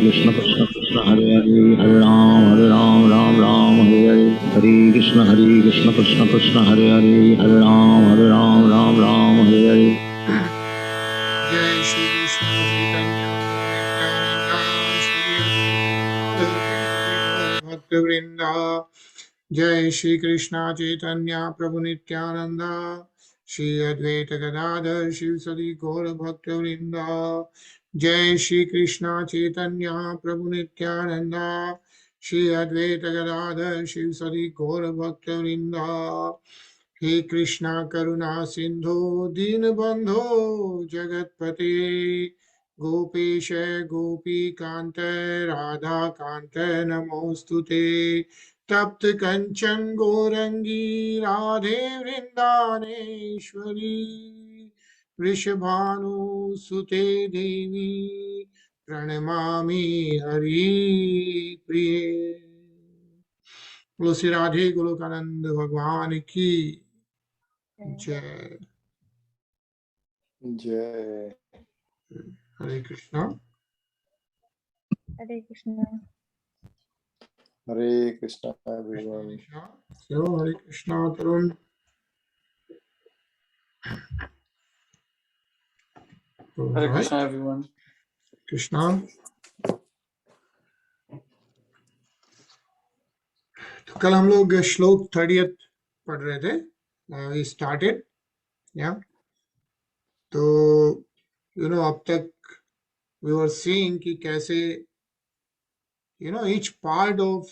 Krishna Krishna Krishna Hare Hare Hare Ram Ram Ram Hare Hare Hare Krishna Krishna Krishna Hare Hare Hare Ram Ram Ram Hare Hare Jai Shri Krishna Chaitanya Nityananda Shri Advaita Bhakta Vrinda Jai Shri Krishna Chaitanya Prabhu Nityananda Shri Advaita Gadadhar Shivsadi Gaura Bhakta Vrinda Jai Shri Krishna Chaitanya Prabhu Nityananda Shri Advaita Gadadhar Shivsadi Gaura Bhakta Vrinda हे कृष्णा करुणा सिंधु दीनबंधो जगतपते गोपेश गोपी कांत राधा कांत नमोस्तुते तप्त कंचन गौरंगी राधे वृंदावनेश्वरी वृषभानुसुते देवी प्रणमामि हरिप्रिये बोलो श्री राधे गोलोकानंद भगवान की जय जय हरे Krishna Hare Krishna. हरे Krishna everyone. हरे कृष्णा तरुण Hare Krishna everyone. Krishna तो कल हम लोग श्लोक 30th पढ़ रहे थे वी स्टार्टेड या तो अब तक वी वर सीइंग कि कैसे each part of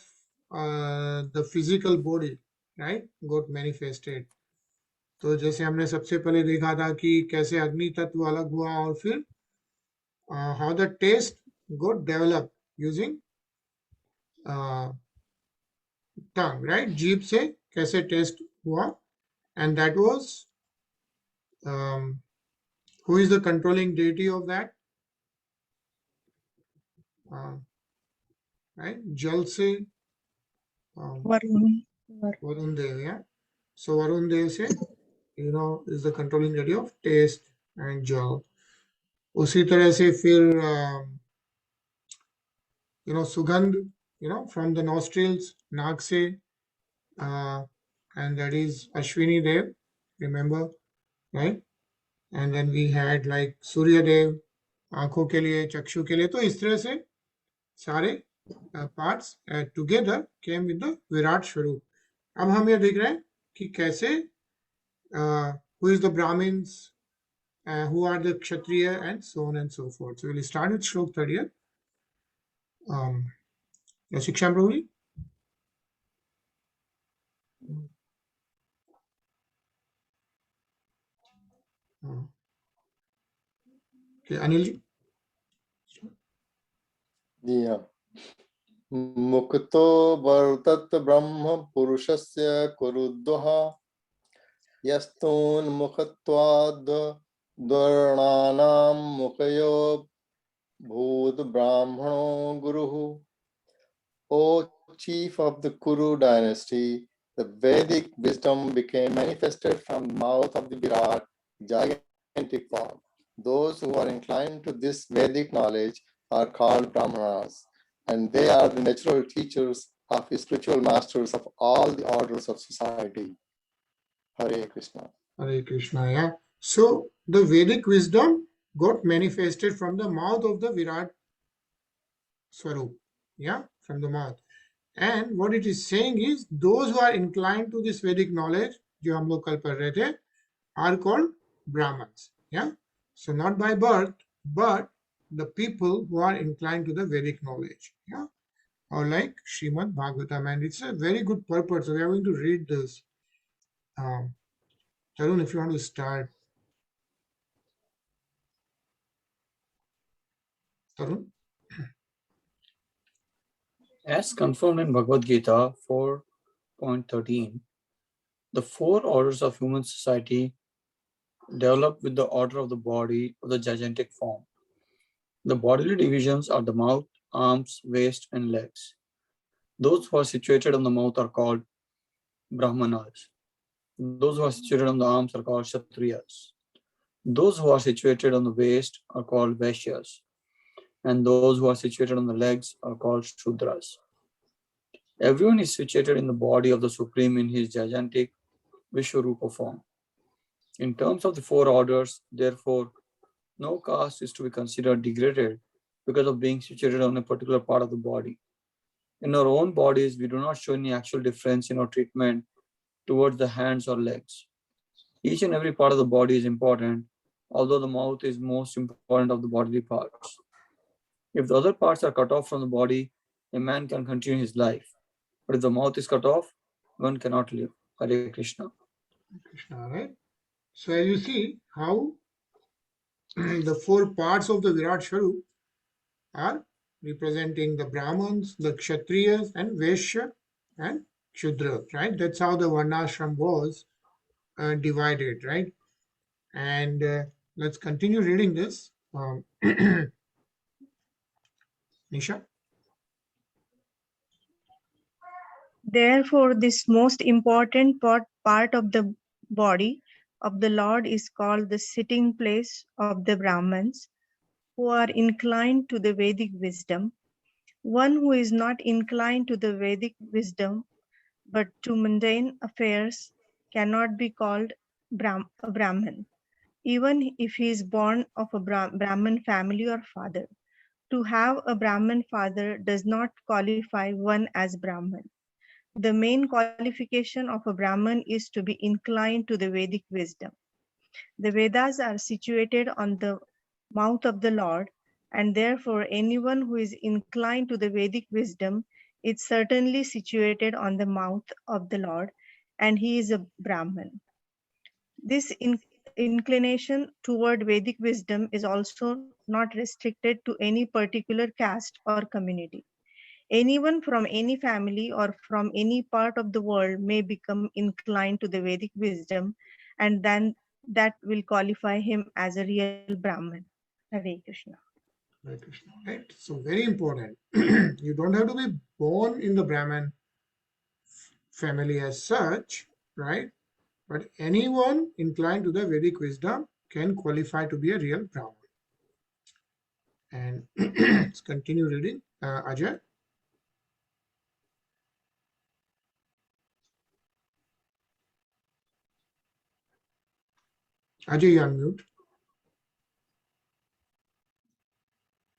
the physical body right got manifested तो जैसे हमने सबसे पहले देखा था कि कैसे अग्नि तत्व अलग हुआ और फिर how the taste got developed using tongue right जीभ से कैसे टेस्ट हुआ and that was who is the controlling deity of that right जल से Varun Dev yeah so Varun Dev से is the controlling deity of taste and jal उसी तरह से फिर sugandh from the nostrils नाक से and that is Ashwini Dev remember right and then we had like Surya Dev आंखों के लिए चक्षु के लिए तो इस तरह से सारे parts together came with the Virat स्वरूप अब हम ये देख रहे हैं कि कैसे who is the Brahmins who are the Kshatriya and so on and so forth so we'll start with Shlok 30th Shiksha Prabhu ji okay Anil ji Yeah. मुक्तो वर्तत ब्रह्म पुरुषस्य कुरुद्वः यस्तोन्मुखत्वाद् द्वर्णानां मुखयो भूत ब्राह्मणो गुरुः. O chief of the Kuru dynasty, the Vedic wisdom became manifested from the mouth of the Virat, gigantic form. Those who are inclined to this Vedic knowledge are called Brahmanas, and they are the natural teachers of the spiritual masters of all the orders of society. Hare Krishna. Hare Krishna yeah so the Vedic wisdom got manifested from the mouth of the Virat Swarup yeah from the mouth and what it is saying is those who are inclined to this Vedic knowledge जो हम लोग कल पढ़ रहे थे are called Brahmins yeah so not by birth but the people who are inclined to the Vedic knowledge yeah or like Srimad Bhagavatam and it's a very good purpose so we are going to read this Tarun if you want to start Tarun As confirmed in Bhagavad Gita 4.13, the four orders of human society develop with the order of the body of the gigantic form. The bodily divisions are the mouth, arms, waist, and legs. Those who are situated on the mouth are called Brahmanas. Those who are situated on the arms are called Kshatriyas. Those who are situated on the waist are called Vaishyas. and those who are situated on the legs are called Shudras. Everyone is situated in the body of the Supreme in his gigantic Vishwarupa form. In terms of the four orders, therefore, no caste is to be considered degraded because of being situated on a particular part of the body. In our own bodies, we do not show any actual difference in our treatment towards the hands or legs. Each and every part of the body is important, although the mouth is most important of the bodily parts. If the other parts are cut off from the body, a man can continue his life. But if the mouth is cut off, one cannot live. Hare Krishna. Krishna, right? So as you see how the four parts of the Virat Swarup are representing the Brahmins, the Kshatriyas, and Vaishya and Shudra, right? That's how the Varnashram was divided, right? And let's continue reading this. Nisha? Therefore, this most important part of the body of the Lord is called the sitting place of the Brahmins, who are inclined to the Vedic wisdom. One who is not inclined to the Vedic wisdom, but to mundane affairs, cannot be called a Brahmin, even if he is born of a Brahmin family or father. To have a Brahmin father does not qualify one as Brahmin. The main qualification of a Brahmin is to be inclined to the Vedic wisdom. The Vedas are situated on the mouth of the Lord, and therefore anyone who is inclined to the Vedic wisdom is certainly situated on the mouth of the Lord, and he is a Brahmin. This inclination toward Vedic wisdom is also not restricted to any particular caste or community. Anyone from any family or from any part of the world may become inclined to the Vedic wisdom, and then that will qualify him as a real Brahmin. Hare Krishna. Hare Krishna, right? So very important. You don't have to be born in the Brahmin family as such, right? But anyone inclined to the Vedic wisdom can qualify to be a real Brahmin. And let's continue reading. Ajay? Ajay, you unmute.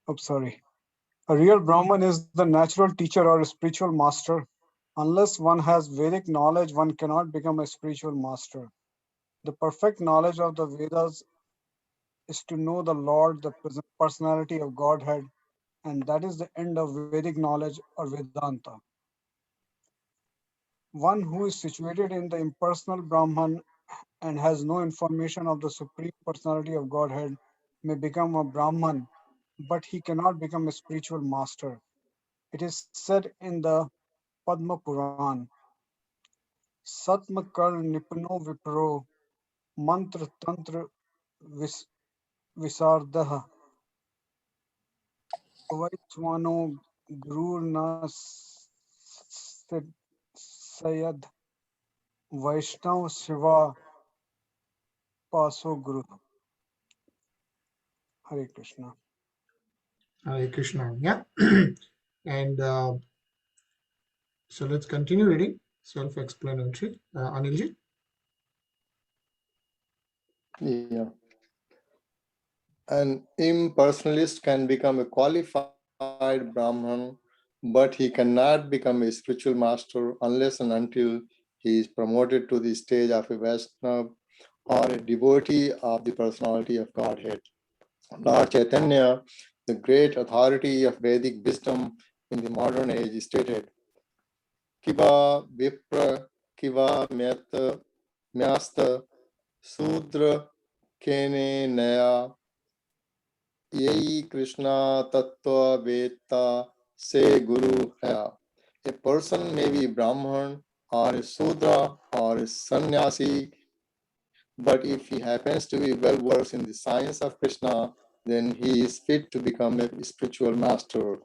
Oh, sorry. A real Brahman is the natural teacher or a spiritual master. Unless one has Vedic knowledge, one cannot become a spiritual master. The perfect knowledge of the Vedas is to know the Lord, the personality of Godhead, and that is the end of Vedic knowledge or Vedanta. One who is situated in the impersonal Brahman and has no information of the Supreme Personality of Godhead may become a Brahman, but he cannot become a spiritual master. It is said in the Padma Puran, Satma Kar Nipno Vipro Mantra Tantra Visardah Vaiswano Gurur Na Sayad Vaishnav Shiva Paso Guru. Hare Krishna. Hare Krishna, yeah. And so let's continue reading. Self-explanatory. Anilji? Yeah. An impersonalist can become a qualified Brahman, but he cannot become a spiritual master unless and until he is promoted to the stage of a Vaishnava or a devotee of the personality of Godhead. Lord Chaitanya, the great authority of Vedic wisdom in the modern age, stated, Kiva Vipra Kiva Myasta Sudra Kene Naya Yei Krishna Tattva Veta Se Guru Hai. A person may be Brahman or a Sudra or a sannyasi, but if he happens to be well versed in the science of Krishna, then he is fit to become a spiritual master.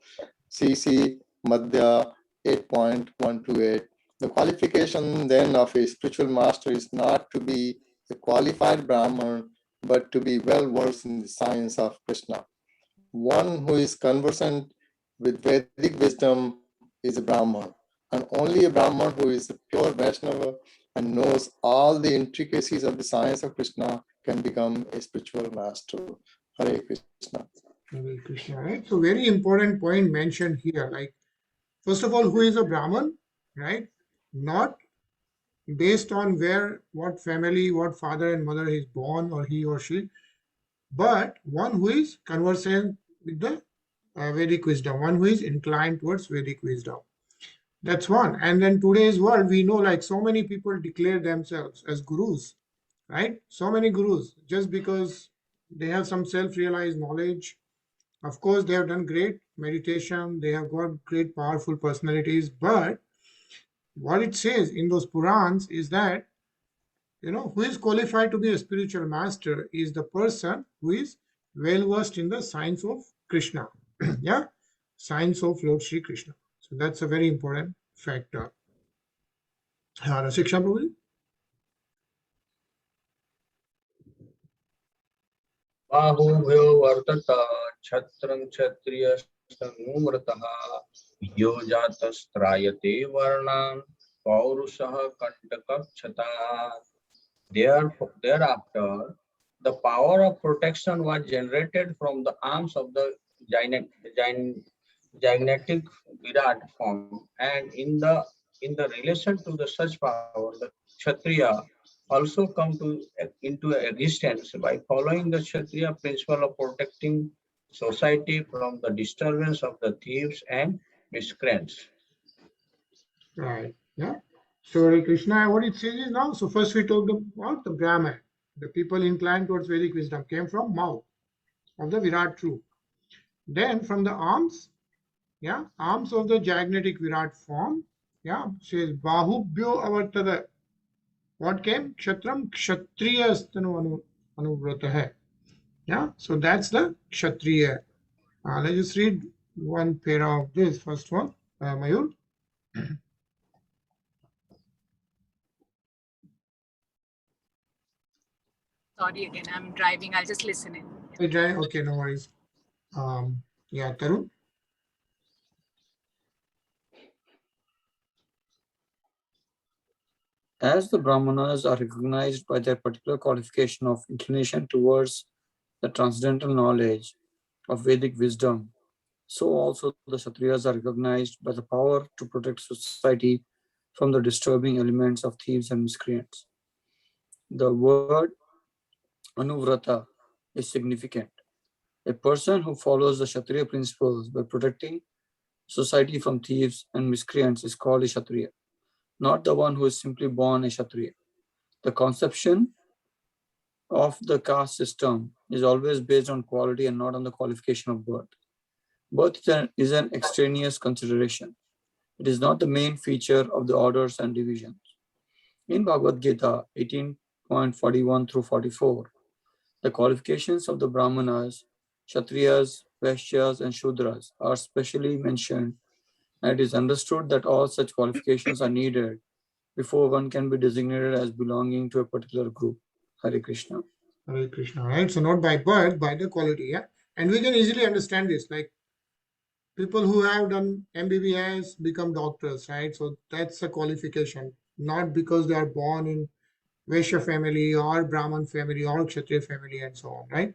CC Madhya 8.128. The qualification then of a spiritual master is not to be a qualified Brahman, but to be well versed in the science of Krishna. one who is conversant with Vedic wisdom is a Brahman, and only a Brahman who is a pure Vaishnava and knows all the intricacies of the science of Krishna can become a spiritual master. Hare Krishna. Hare Krishna, right? So very important point mentioned here. Like, first of all, who is a Brahman, right? Not based on where, what family, what father and mother is born, or he or she, but one who is conversant with the Vedic wisdom, one who is inclined towards Vedic wisdom. That's one. And then today's world, we know like so many people declare themselves as gurus, right? So many gurus, just because they have some self-realized knowledge. Of course, they have done great meditation, they have got great powerful personalities, but what it says in those Purans is that, who is qualified to be a spiritual master is the person who is well versed in the science of Krishna. Yeah, science of Lord Sri Krishna. So that's a very important factor. Shiksha Prabhu? बाहुभ्यो वर्तत क्षत्रं क्षत्रियस्तनूमृतः यो जातस्त्रायते वर्णान् पौरुषः कण्टकक्षतात्. Thereafter, the power of protection was generated from the arms of the gigantic Virat form, and in the relation to the such power, the Kshatriya also come into existence by following the Kshatriya principle of protecting society from the disturbance of the thieves and miscreants. Right. Yeah. So Hare Krishna, what it says is now, so first we talked about the Brahman. The people inclined towards Vedic wisdom came from mouth of the Virat true. Then from the arms, yeah, arms of the gigantic Virat form, yeah, says Bahubhyo Avartada. What came? Kshatram Kshatriyastanu Anuvratah. Yeah, so that's the Kshatriya. Let's just read one para of this first one, Mayur. Sorry again, I'm driving. I'll just listen in. Okay, no worries. Yeah, Tarun. As the Brahmanas are recognized by their particular qualification of inclination towards the transcendental knowledge of Vedic wisdom, so also the Kshatriyas are recognized by the power to protect society from the disturbing elements of thieves and miscreants. The word Anuvrata is significant. A person who follows the Kshatriya principles by protecting society from thieves and miscreants is called a Kshatriya, not the one who is simply born a Kshatriya. The conception of the caste system is always based on quality and not on the qualification of birth. Birth is an extraneous consideration. It is not the main feature of the orders and divisions. In Bhagavad Gita 18.41 through 44, the qualifications of the Brahmanas, Kshatriyas, Vaishyas, and Shudras are specially mentioned, and it is understood that all such qualifications are needed before one can be designated as belonging to a particular group. Hare Krishna. Hare Krishna, right? So not by birth, by the quality, yeah. And we can easily understand this, like people who have done MBBS become doctors, right? So that's a qualification, not because they are born in Vaishya family or Brahman family or Kshatriya family and so on, right?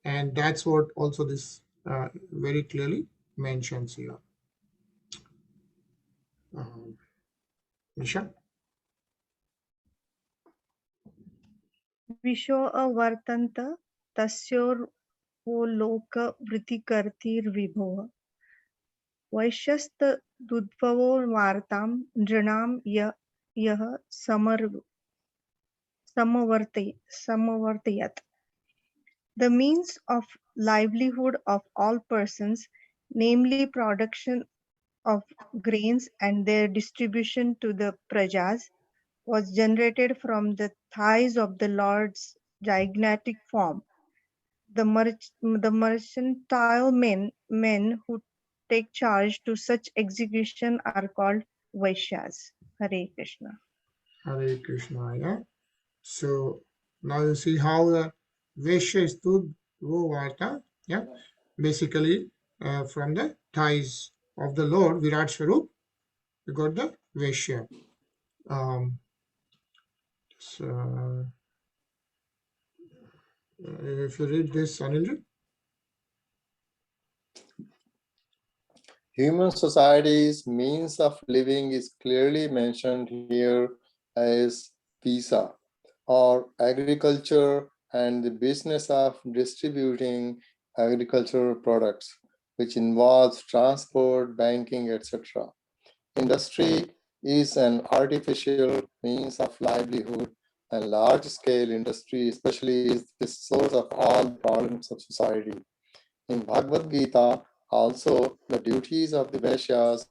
And that's what also this very clearly mentions here. Nisha? Visho avartanta tasyor वो लोक वृत्तिकर्तिर्विभो वैश्यस्त दुद्भवो वार्तां नृणां यः समवर्तयत्. The means of livelihood of all persons, namely production of grains and their distribution to the prajas, was generated from the thighs of the Lord's gigantic form. The mercantile men who take charge to such execution are called Vaishyas. Hare Krishna. Hare Krishna, yeah. So now you see how the Vaishya is Varta, yeah. basically from the thighs of the Lord Virat Swarup, we got the Vaishya. So, if you read this, Anil. Human society's means of living is clearly mentioned here as visa or agriculture and the business of distributing agricultural products, which involves transport, banking, etc. Industry is an artificial means of livelihood, and large-scale industry especially is the source of all problems of society. In Bhagavad Gita, also the duties of the Vaishyas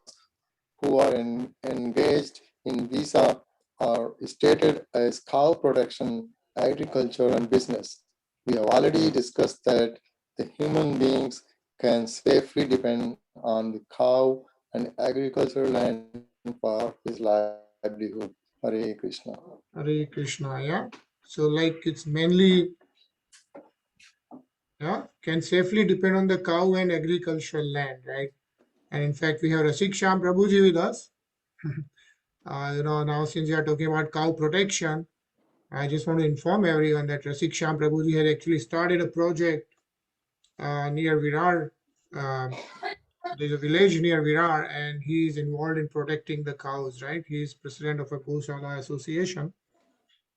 who are engaged in visa are stated as cow protection, agriculture, and business. We have already discussed that the human beings can safely depend on the cow and agricultural land for his livelihood. Hare Krishna. Hare Krishna, yeah. So like it's mainly, yeah, can safely depend on the cow and agricultural land, right? And in fact, we have Rasik Sham Prabhuji with us. Now since we are talking about cow protection, I just want to inform everyone that Rasik Sham Prabhuji had actually started a project near Virar. There's a village near Virar, and he is involved in protecting the cows, right? He is president of a Gosala association.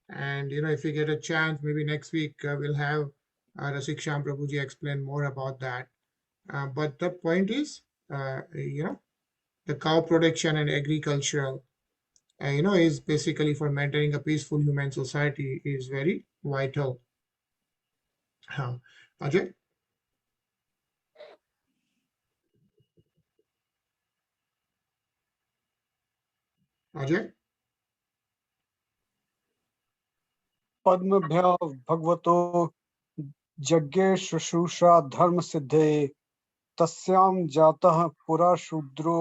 And if we get a chance, maybe next week we'll have Rasik Sham Prabhuji explain more about that. But the point is, the cow protection and agricultural, is basically for maintaining a peaceful human society is very vital. Ajay? Ajay? पद्मभ्य भगवतो यज्ञे शुश्रूषा धर्म सिद्धे तस्याम जातः पुरा शूद्रो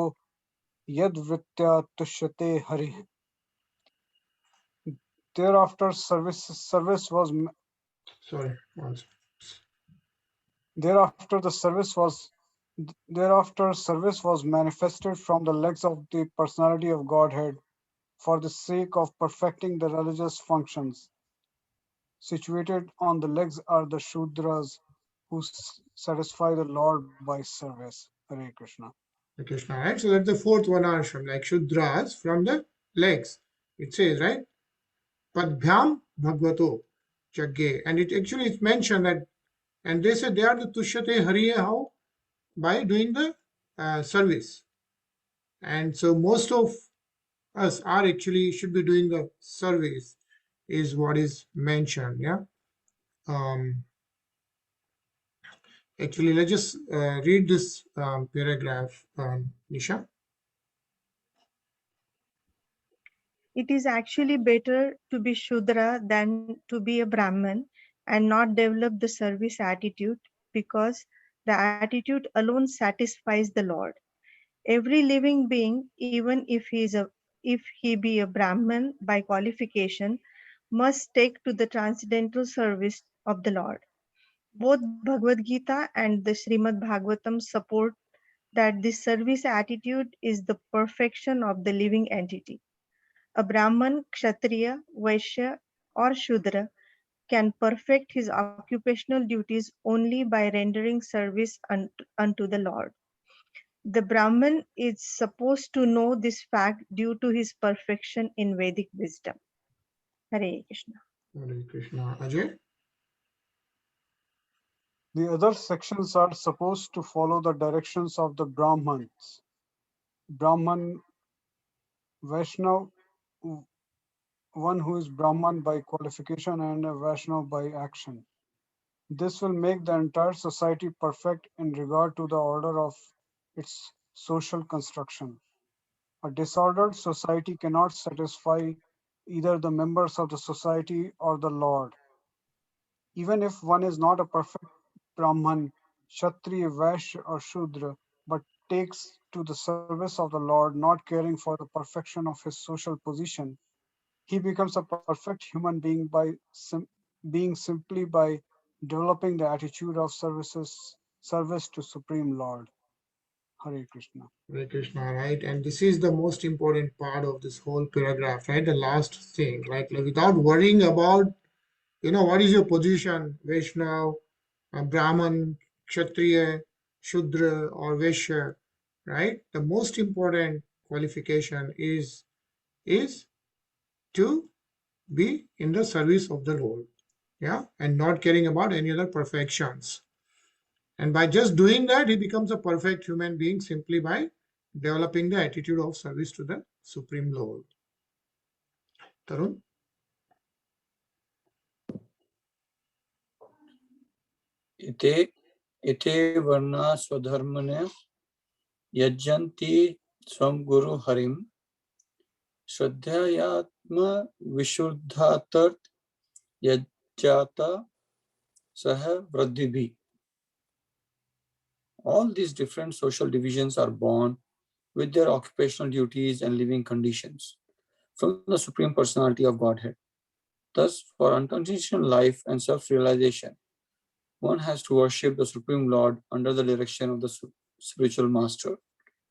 यद्वृत्या तुष्यते Hari. Thereafter service was Sorry. One second. thereafter service was manifested from the legs of the personality of Godhead for the sake of perfecting the religious functions. Situated on the legs are the Shudras who satisfy the Lord by service. Hare Krishna. Hare Krishna, right? So that's the fourth one ashram, like Shudras from the legs. It says, right? Padbhyam Bhagavato Jagge. And it actually it's mentioned that, and they say they are the Tushyate Hariye how? By doing the service. And so most of us are actually should be doing the service, is what is mentioned. Yeah. Actually, let's just read this paragraph, Nisha. It is actually better to be Shudra than to be a Brahman and not develop the service attitude, because the attitude alone satisfies the Lord. Every living being, even if he be a Brahman by qualification, must take to the transcendental service of the Lord. Both Bhagavad Gita and the Srimad Bhagavatam support that this service attitude is the perfection of the living entity. A Brahman, Kshatriya, Vaishya, or Shudra can perfect his occupational duties only by rendering service unto the Lord. The Brahman is supposed to know this fact due to his perfection in Vedic wisdom. Hare Krishna. Hare Krishna. Ajay? The other sections are supposed to follow the directions of the Brahmans. Brahman, Vaishnav, one who is Brahman by qualification and a Vaishnav by action. This will make the entire society perfect in regard to the order of its social construction. A disordered society cannot satisfy either the members of the society or the Lord. Even if one is not a perfect Brahman, Kshatriya, Vaishya, or Shudra, but takes to the service of the Lord, not caring for the perfection of his social position, he becomes a perfect human being by being simply by developing the attitude of service to Supreme Lord. Hare Krishna. Hare Krishna, right? And this is the most important part of this whole paragraph, right? The last thing, like without worrying about, what is your position, Vaishnav, Brahman, Kshatriya, Shudra, or Vaishya, right? The most important qualification is to be in the service of the Lord, yeah, and not caring about any other perfections. And by just doing that, he becomes a perfect human being simply by developing the attitude of service to the Supreme Lord. Tarun? ite varna swadharmane yajjanti swam guru harim shraddhayatma vishuddhatat yajjata saha vradhibhi. All these different social divisions are born with their occupational duties and living conditions from the Supreme Personality of Godhead. Thus, for unconditional life and self-realization, one has to worship the Supreme Lord under the direction of the spiritual master.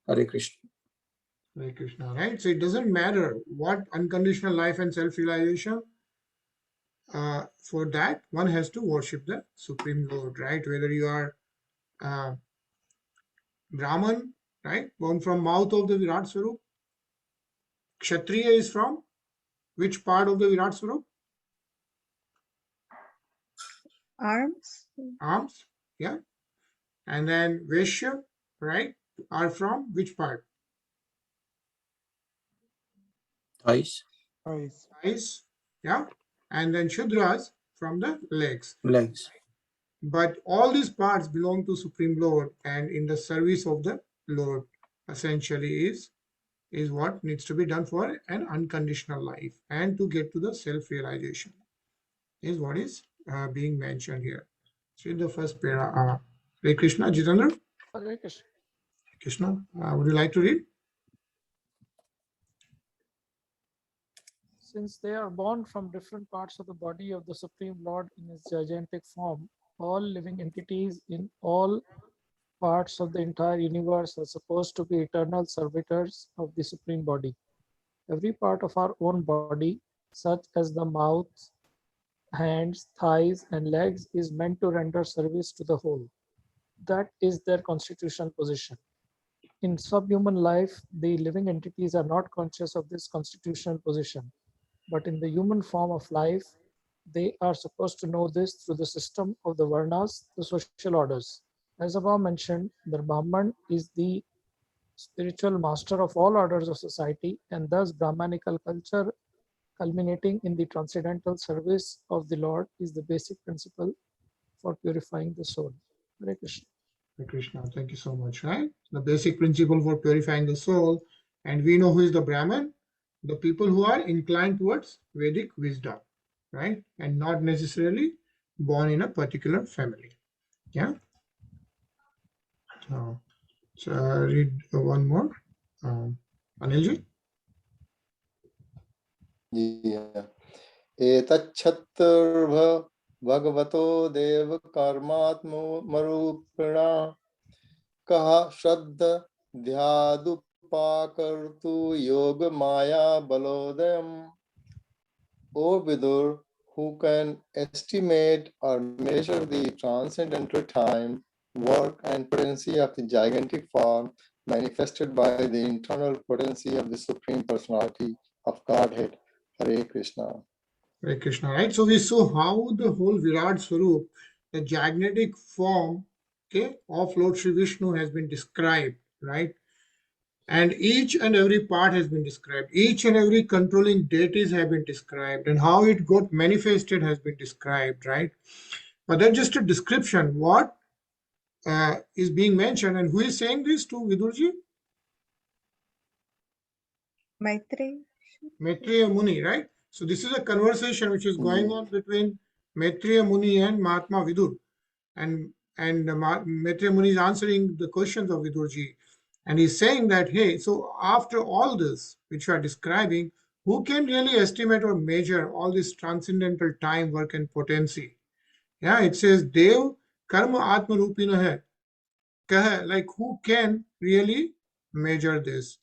Hare Krishna. Hare Krishna, right? So it doesn't matter what unconditional life and self-realization, for that, one has to worship the Supreme Lord, right? Whether you are Brahman, right? Born from mouth of the Virat Swarup. Kshatriya is from which part of the Virat Swarup? Arms. Arms, yeah. And then Vaishya, right, are from which part? Thighs. Eyes. Eyes, yeah. And then Shudras from the legs. Legs. But all these parts belong to Supreme Lord, and in the service of the Lord, essentially is what needs to be done for an unconditional life and to get to the self-realization is what is being mentioned here. So in the first para, Hare Krishna, Jitendra. Hare Krishna. Krishna, would you like to read? Since they are born from different parts of the body of the Supreme Lord in his gigantic form, all living entities in all parts of the entire universe are supposed to be eternal servitors of the Supreme Body. Every part of our own body, such as the mouth, hands, thighs, and legs, is meant to render service to the whole. That is their constitutional position. In subhuman life, the living entities are not conscious of this constitutional position. But in the human form of life, they are supposed to know this through the system of the Varnas, the social orders. As above mentioned, the Brahman is the spiritual master of all orders of society, and thus Brahmanical culture, culminating in the transcendental service of the Lord, is the basic principle for purifying the soul. Hare Krishna. Hare Krishna, thank you so much, right? The basic principle for purifying the soul, and we know who is the Brahman, the people who are inclined towards Vedic wisdom, right? And not necessarily born in a particular family. Yeah. So read one more. Anilji. Yeah. Etachatturva bhagavato dev karmatmo marupina kaha shraddha dhyadupakartu yoga maya balodayam. O Vidur, who can estimate or measure the transcendental time, work, and potency of the gigantic form manifested by the internal potency of the Supreme Personality of Godhead. Hare Krishna. Hare Krishna, right? So we saw how the whole Virat Swarup, the gigantic form, okay, of Lord Sri Vishnu has been described, right? And each and every part has been described. Each and every controlling deities have been described, and how it got manifested has been described, right? But that's just a description. What is being mentioned, and who is saying this to Vidurji? Maitreya. Maitreya Muni, right? So this is a conversation which is going on between Maitreya Muni and Mahatma Vidur. And Maitreya Muni is answering the questions of Vidurji. And he's saying that, hey, so after all this, which you are describing, who can really estimate or measure all this transcendental time, work, and potency? Yeah, it says, Dev Karma Atma Rupina hai. like who can really measure this?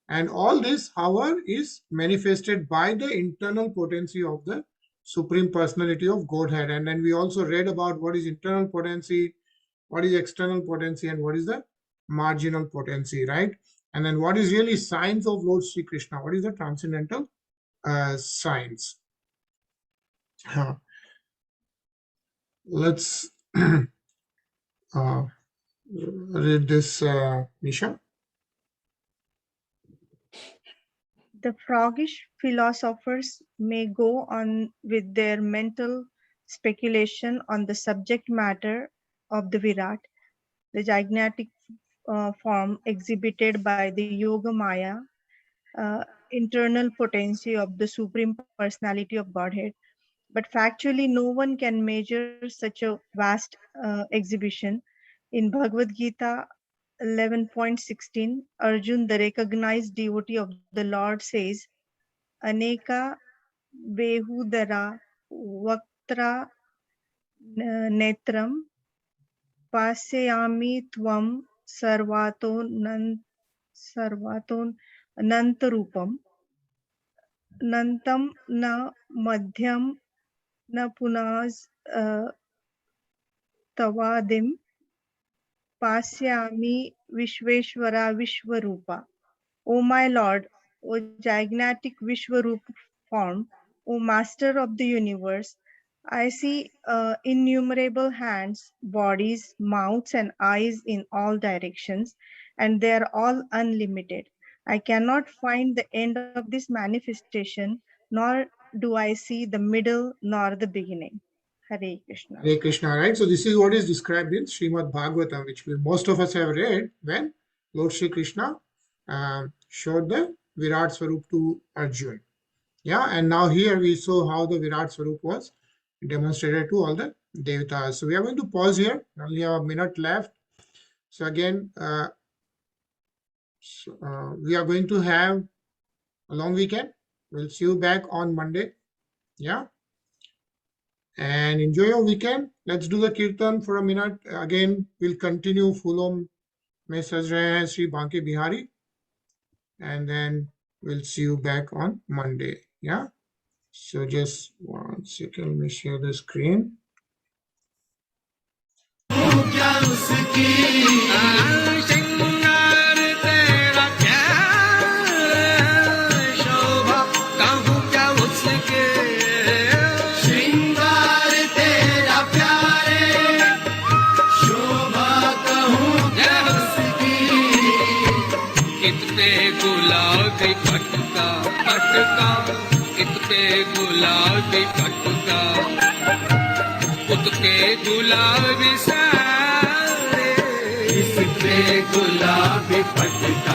And all this, however, is manifested by the internal potency of the Supreme Personality of Godhead. And then we also read about what is internal potency, what is external potency, and what is the marginal potency, right? And then what is really science of Lord Sri Krishna? What is the transcendental science? Let's read this, Nisha. The froggish philosophers may go on with their mental speculation on the subject matter of the Virat, the gigantic form exhibited by the Yoga Maya, internal potency of the Supreme Personality of Godhead. But factually, no one can measure such a vast exhibition. In Bhagavad Gita 11.16, Arjun, the recognized devotee of the Lord, says, Aneka Behudara Vaktra Netram Pasayami Tvam Sarvato Nantarupam Nantam na Madhyam na Punaz Tavadim Pasyami Vishveshwara Vishwarupa. O my Lord, O gigantic Vishwarupa form, O Master of the universe, I see innumerable hands, bodies, mouths, and eyes in all directions, and they are all unlimited. I cannot find the end of this manifestation, nor do I see the middle nor the beginning. Hare Krishna. Hare Krishna, right? So this is what is described in Srimad Bhagavatam, which most of us have read when Lord Sri Krishna showed the Virat Swarup to Arjun. Yeah, and now here we saw how the Virat Swarup was demonstrated to all the Devatas. So we are going to pause here. We only have a minute left. So again, we are going to have a long weekend. We'll see you back on Monday. Yeah. And enjoy your weekend. Let's do the kirtan for a minute. Again, we'll continue Fulom Mein Saj Rahe Hain Sri Banke Bihari. And then we'll see you back on Monday. Yeah. So just 1 second, let me share the screen. गुलाबी पटका पटका इतने गुलाबी पटका उतके गुलाबी सारे इस पे गुलाबी पटका